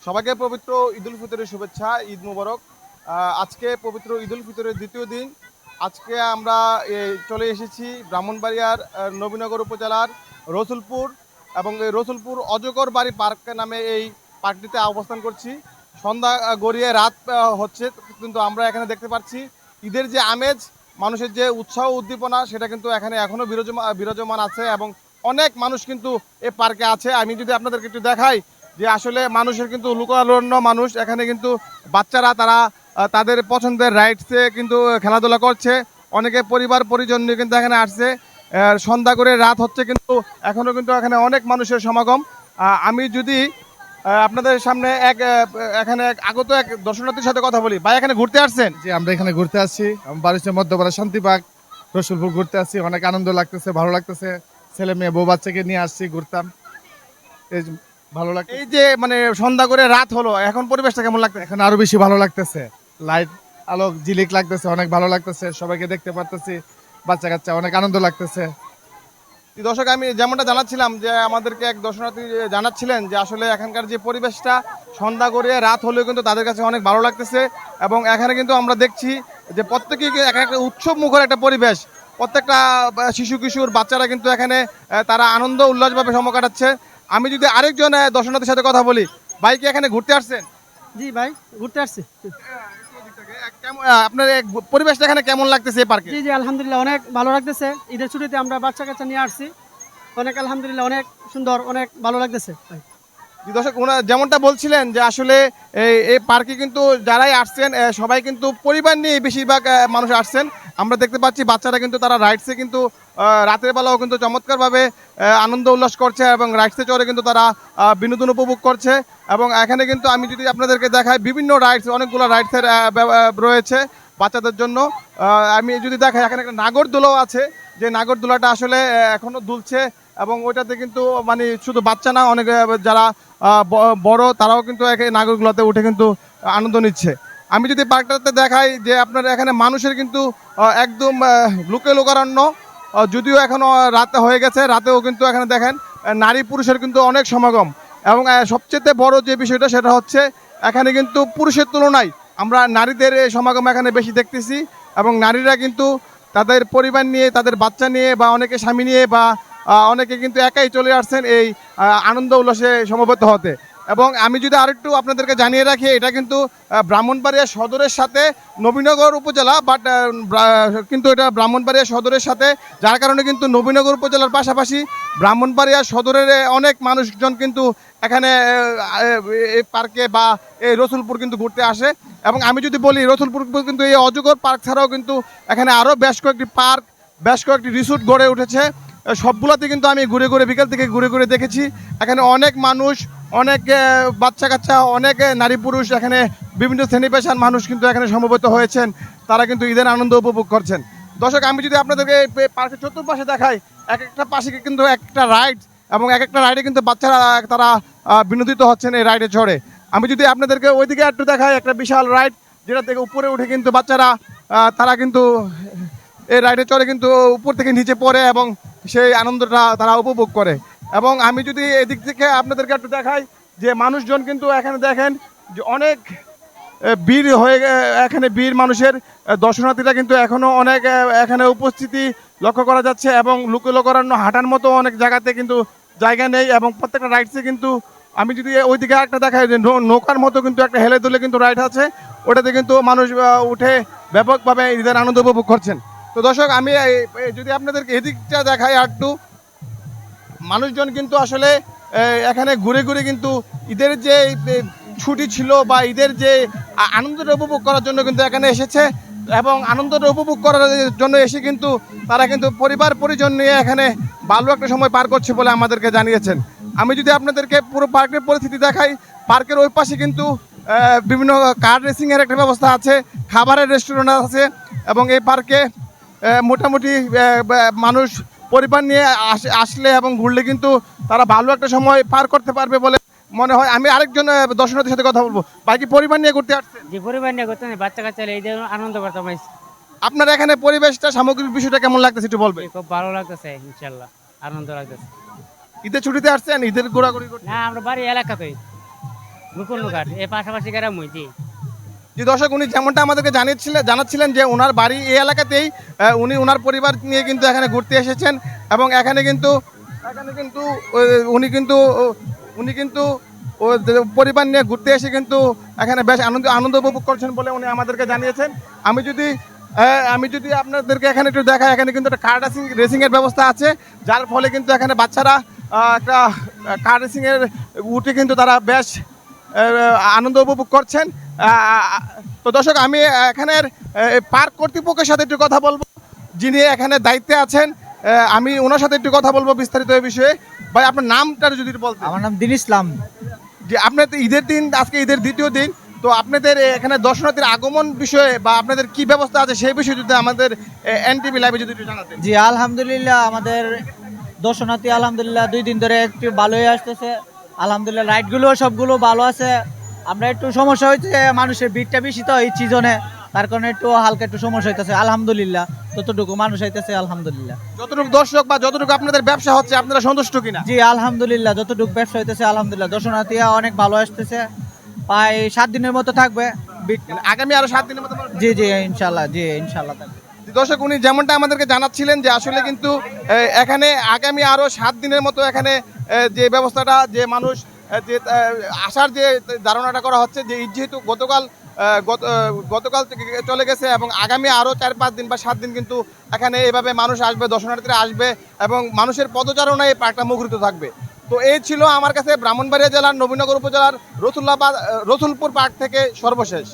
সবাইকে পবিত্র ঈদুল ফিতরের শুভেচ্ছা, ঈদ মুবারক। আজকে পবিত্র ঈদুল ফিতরের দ্বিতীয় দিন। আজকে আমরা চলে এসেছি ব্রাহ্মণবাড়িয়ার নবীনগর উপজেলার রসুলপুর এবং এই রসুলপুর অজগর বাড়ি পার্ক নামে এই পার্কটিতে অবস্থান করছি। সন্ধ্যা গড়িয়ে রাত হচ্ছে, কিন্তু আমরা এখানে দেখতে পাচ্ছি ঈদের যে আমেজ, মানুষের যে উৎসাহ উদ্দীপনা, সেটা কিন্তু এখানে এখনও বিরাজমান আছে এবং অনেক মানুষ কিন্তু এই পার্কে আছে। আমি যদি আপনাদেরকে একটু দেখাই যে আসলে মানুষের কিন্তু লোকারণ্য মানুষ এখানে, কিন্তু বাচ্চারা তারা তাদের পছন্দের রাইডসে কিন্তু খেলাধুলা করছে। অনেকে পরিবার পরিজন নিয়ে কিন্তু এখানে আসছে। সন্ধ্যা করে রাত হচ্ছে, কিন্তু এখনও কিন্তু এখানে অনেক মানুষের সমাগম। আমি যদি আপনাদের সামনে এখানে আগত এক দর্শনার্থীর সাথে কথা বলি। ভাই, এখানে ঘুরতে আসছেন? জি, আমরা এখানে ঘুরতে আসছি। বারিশের মধ্যপাড়া শান্তিবাগ রসুলপুর ঘুরতে আসছি। অনেক আনন্দ লাগতেছে, ভালো লাগতেছে। ছেলে মেয়ে বউ বাচ্চাকে নিয়ে আসছি, ঘুরতাম। এই যে ভালো লাগছে। এই যে মানে সন্ধ্যা করে রাত হলো, এখন পরিবেশটা কেমন লাগছে? এখন আরো বেশি ভালো লাগতেছে। লাইট আলোক ঝিলিক লাগতেছে, অনেক ভালো লাগতেছে। সবাইকে দেখতে পারতেছি, বাচ্চা কাচ্চা, অনেক আনন্দ লাগতেছে। দর্শক, আমি যেমনটা জানাচ্ছিলাম যে আমাদেরকে এক দর্শনার্থী জানাচ্ছিলেন যে আসলে এখানকার যে পরিবেশটা সন্ধ্যা করে রাত হলেও কিন্তু তাদের কাছে অনেক ভালো লাগতেছে। এবং এখানে কিন্তু আমরা দেখছি যে প্রত্যেকেই একটা উৎসব মুখর একটা পরিবেশ। প্রত্যেকটা শিশু কিশোর বাচ্চারা কিন্তু এখানে তারা আনন্দ উল্লাসভাবে সময় কাটাচ্ছে। আমি যদি আরেকজন দর্শনার্থীর সাথে কথা বলি, ভাই কি এখানে ঘুরতে আসছেন? জি ভাই, ঘুরতে আসছি। আপনার পরিবেশটা এখানে কেমন লাগতেছে এই পার্কে? জি জি, আলহামদুলিল্লাহ অনেক ভালো লাগতেছে। ঈদের ছুটিতে আমরা বাচ্চা কাচ্চা নিয়ে আসছি। অনেক আলহামদুলিল্লাহ, অনেক সুন্দর, অনেক ভালো লাগতেছে ভাই। জি দর্শক, যেমনটা বলছিলেন যে আসলে এই পার্কে কিন্তু যারাই আসছেন সবাই কিন্তু পরিবার নিয়ে বেশিরভাগ মানুষ আসছেন। আমরা দেখতে পাচ্ছি বাচ্চারা কিন্তু তারা রাইডসে কিন্তু রাতের বেলাও কিন্তু চমৎকারভাবে আনন্দ উল্লাস করছে এবং রাইডসে চড়ে কিন্তু তারা বিনোদন উপভোগ করছে। এবং এখানে কিন্তু আমি যদি আপনাদেরকে দেখাই, বিভিন্ন রাইডস, অনেকগুলো রাইডসের রয়েছে বাচ্চাদের জন্য। আমি যদি দেখাই, এখানে একটা নাগরদোলাও আছে, যে নাগরদোলাটা আসলে এখনও দুলছে এবং ওইটাতে কিন্তু মানে শুধু বাচ্চা না, অনেক যারা বড় তারাও কিন্তু নাগরগুলোতে উঠে কিন্তু আনন্দ নিচ্ছে। আমি যদি পার্কটাতে দেখাই যে আপনার এখানে মানুষের কিন্তু একদম লোকে লোকারণ্য। যদিও এখনও রাত হয়ে গেছে, রাতেও কিন্তু এখানে দেখেন নারী পুরুষের কিন্তু অনেক সমাগম। এবং সবচেয়ে বড় যে বিষয়টা সেটা হচ্ছে এখানে কিন্তু পুরুষের তুলনায় আমরা নারীদের সমাগম এখানে বেশি দেখতেছি। এবং নারীরা কিন্তু তাদের পরিবার নিয়ে, তাদের বাচ্চা নিয়ে, বা অনেকে স্বামী নিয়ে, বা অনেকে কিন্তু একাই চলে আসছেন এই আনন্দ উল্লাসে সমবেত হতে। এবং আমি যদি আরেকটু আপনাদেরকে জানিয়ে রাখি, এটা কিন্তু ব্রাহ্মণবাড়িয়া সদরের সাথে নবীনগর উপজেলা, বাট কিন্তু এটা ব্রাহ্মণবাড়িয়া সদরের সাথে, যার কারণে কিন্তু নবীনগর উপজেলার পাশাপাশি ব্রাহ্মণবাড়িয়া সদরের অনেক মানুষজন কিন্তু এখানে এই পার্কে বা এই রসুলপুর কিন্তু ঘুরতে আসে। এবং আমি যদি বলি, রসুলপুর কিন্তু এই অজগর পার্ক ছাড়াও কিন্তু এখানে আরও বেশ কয়েকটি পার্ক, বেশ কয়েকটি রিসোর্ট গড়ে উঠেছে। সবগুলোতে কিন্তু আমি ঘুরে ঘুরে বিকেল থেকে ঘুরে ঘুরে দেখেছি। এখানে অনেক মানুষ, অনেক বাচ্চা কাচ্চা, অনেক নারী পুরুষ, এখানে বিভিন্ন শ্রেণী পেশার মানুষ কিন্তু এখানে সমবেত হয়েছেন। তারা কিন্তু ঈদের আনন্দ উপভোগ করছেন। দর্শক, আমি যদি আপনাদেরকে পার্কের চতুর্পাশে দেখাই, এক একটা পাশে কিন্তু একটা রাইড, এবং এক একটা রাইডে কিন্তু বাচ্চারা তারা বিনোদিত হচ্ছেন এই রাইডে চড়ে। আমি যদি আপনাদেরকে ওইদিকে একটু দেখাই, একটা বিশাল রাইড, যেটা থেকে উপরে উঠে কিন্তু বাচ্চারা তারা কিন্তু এই রাইডে চড়ে কিন্তু উপর থেকে নিচে পড়ে এবং সেই আনন্দটা তারা উপভোগ করে। এবং আমি যদি এদিক থেকে আপনাদেরকে একটু দেখাই যে মানুষজন কিন্তু এখানে দেখেন যে অনেক ভিড় হয়ে, এখানে ভিড় মানুষের, দর্শনার্থীরা কিন্তু এখনও অনেক এখানে উপস্থিতি লক্ষ্য করা যাচ্ছে। এবং লোকারণ্য হাঁটার মতো অনেক জায়গাতে কিন্তু জায়গা নেই। এবং প্রত্যেকটা রাইডসে কিন্তু আমি যদি ওইদিকে একটা দেখাই যে নৌকার মতো কিন্তু একটা হেলে দুলে কিন্তু রাইড আছে, ওটাতে কিন্তু মানুষ উঠে ব্যাপকভাবে ঈদের আনন্দ উপভোগ করছেন। তো দর্শক, আমি যদি আপনাদেরকে এদিকটা দেখাই একটু, মানুষজন কিন্তু আসলে এখানে ঘুরে ঘুরে কিন্তু ঈদের যে ছুটি ছিল বা ঈদের যে আনন্দটা উপভোগ করার জন্য কিন্তু এখানে এসেছে। এবং আনন্দটা উপভোগ করার জন্য এসে কিন্তু তারা কিন্তু পরিবার পরিজন নিয়ে এখানে ভালো একটা সময় পার করছে বলে আমাদেরকে জানিয়েছেন। আমি যদি আপনাদেরকে পুরো পার্কের পরিস্থিতি দেখাই, পার্কের ওই পাশে কিন্তু বিভিন্ন কার রেসিংয়ের একটা ব্যবস্থা আছে, খাবারের রেস্টুরেন্ট আছে। এবং এই পার্কে মোটামুটি মানুষ পরিবার নিয়ে আসলে এবং ঘুরলে কিন্তু তারা ভালো একটা সময় পার করতে পারবে বলে মনে হয়। আমি আরেকজন দর্শনার্থীর সাথে কথা বলবো। বাকি পরিবার নিয়ে ঘুরতে আসছেন? যে পরিবার নিয়ে করতে বাচ্চা কাচ্চা এই যে আনন্দ করতাম। আপনার এখানে পরিবেশটা, সামগ্রিক বিষয়টা কেমন লাগতেছে একটু বলবেন? খুব ভালো লাগতেছে, ইনশাল্লাহ আনন্দ লাগতেছে। ঈদের ছুটিতে আসছেন? ঈদের ঘোরাঘুরি করতে? না, আমরা বাড়ি এলাকাতেই। মুকুন্নঘাট এই পাশাপাশি গ্রাম হইছি। যে দর্শক উনি যেমনটা আমাদেরকে জানাচ্ছিলেন যে ওনার বাড়ি এই এলাকাতেই, উনি ওনার পরিবার নিয়ে কিন্তু এখানে ঘুরতে এসেছেন এবং এখানে কিন্তু উনি কিন্তু পরিবার নিয়ে ঘুরতে এসে কিন্তু এখানে বেশ আনন্দ উপভোগ করছেন বলে উনি আমাদেরকে জানিয়েছেন। আমি যদি আপনাদেরকে এখানে একটু দেখাই, এখানে কিন্তু একটা কার রেসিং এর ব্যবস্থা আছে, যার ফলে কিন্তু এখানে বাচ্চারা একটা কার রেসিং এর উঠে কিন্তু তারা বেশ আনন্দ উপভোগ করছেন। তো দর্শক আমি এখানের পার্ক কর্তৃপক্ষের সাথে একটু কথা বলবো, যিনি এখানে দায়িত্বে আছেন। আমি ওনার সাথে একটু কথা বলবো বিস্তারিত এই বিষয়ে। ভাই আপনার নামটা যদি একটু বলতেন। আমার নাম দিন ইসলাম। যে আপনার তো ঈদের দিন, আজকে ঈদের দ্বিতীয় দিন, তো আপনাদের এখানে দর্শনার্থীর আগমন বিষয়ে বা আপনাদের কি ব্যবস্থা আছে সেই বিষয়ে যদি আমাদের এনটিভি লাইভে যদি একটু জানাতেন। জি আলহামদুলিল্লাহ, আমাদের দর্শনার্থী আলহামদুলিল্লাহ 2 দিন ধরে একটু ভালোই আসতেছে। আলহামদুলিল্লাহ রাইডগুলো সবগুলো ভালো আছে। আমরা একটু সমস্যা হয়েছে, মানুষের ভিড়টা বেশি তো এই সিজনে, তার কারণে একটু হালকা একটু সমস্যা হইতেছে। আলহামদুলিল্লাহ যতটুকু মানুষ হইতেছে আলহামদুলিল্লাহ। যতটুকু দর্শক বা যতটুকু আপনাদের ব্যবসা হচ্ছে আপনারা সন্তুষ্ট কিনা? জি আলহামদুলিল্লাহ যতটুকু ব্যবসা হইতেছে আলহামদুলিল্লাহ, দর্শনার্থীরা অনেক ভালো আসতেছে। প্রায় 7 দিনের মতো থাকবে আগামী আরো 7 দিনের মতো জি ইনশাল্লাহ থাকবে। দর্শক উনি যেমনটা আমাদেরকে জানাচ্ছিলেন যে আসলে কিন্তু এখানে আগামী আরো 7 দিনের মতো এখানে যে ব্যবস্থাটা, যে মানুষ যে আসার যে ধারণাটা করা হচ্ছে, যে যেহেতু গতকাল থেকে চলে গেছে এবং আগামী আরো 4-5 দিন বা 7 দিন কিন্তু এখানে এইভাবে মানুষ আসবে, দর্শনার্থীরা আসবে এবং মানুষের পদচারণায় এই পার্কটা মুখরিত থাকবে। তো এই ছিল আমার কাছে ব্রাহ্মণবাড়িয়া জেলার নবীনগর উপজেলার রসুলপুর পার্ক থেকে সর্বশেষ।